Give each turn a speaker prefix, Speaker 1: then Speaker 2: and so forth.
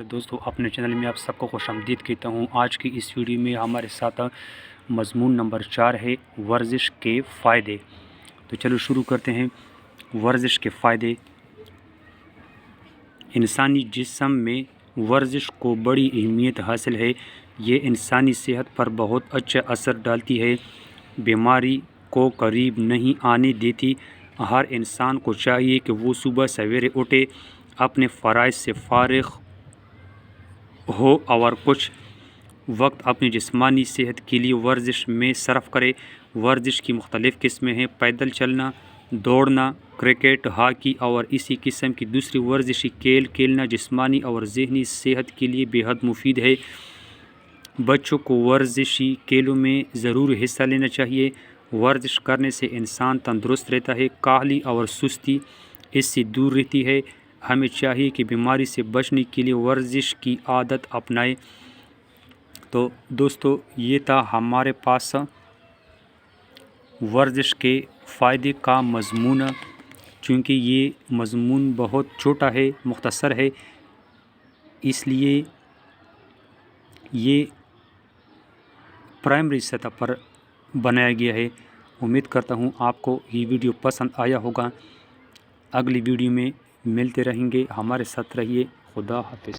Speaker 1: میرے دوستوں اپنے چینل میں آپ سب کو خوش آمدید کہتا ہوں۔ آج کی اس ویڈیو میں ہمارے ساتھ مضمون نمبر 4 ہے ورزش کے فائدے۔ تو چلو شروع کرتے ہیں۔ ورزش کے فائدے۔ انسانی جسم میں ورزش کو بڑی اہمیت حاصل ہے۔ یہ انسانی صحت پر بہت اچھا اثر ڈالتی ہے، بیماری کو قریب نہیں آنے دیتی۔ ہر انسان کو چاہیے کہ وہ صبح سویرے اٹھے، اپنے فرائض سے فارغ ہو اور کچھ وقت اپنی جسمانی صحت کے لیے ورزش میں صرف کرے۔ ورزش کی مختلف قسمیں ہیں: پیدل چلنا، دوڑنا، کرکٹ، ہاکی اور اسی قسم کی دوسری ورزشی کھیل کھیلنا جسمانی اور ذہنی صحت کے لیے بے حد مفید ہے۔ بچوں کو ورزشی کھیلوں میں ضرور حصہ لینا چاہیے۔ ورزش کرنے سے انسان تندرست رہتا ہے، کاہلی اور سستی اس سے دور رہتی ہے۔ ہمیں چاہیے کہ بیماری سے بچنے کے لیے ورزش کی عادت اپنائیں۔ تو دوستو یہ تھا ہمارے پاس ورزش کے فائدے کا مضمون۔ چونکہ یہ مضمون بہت چھوٹا ہے، مختصر ہے، اس لیے یہ پرائمری سطح پر بنایا گیا ہے۔ امید کرتا ہوں آپ کو یہ ویڈیو پسند آیا ہوگا۔ اگلی ویڈیو میں ملتے رہیں گے، ہمارے ساتھ رہیے۔ خدا حافظ۔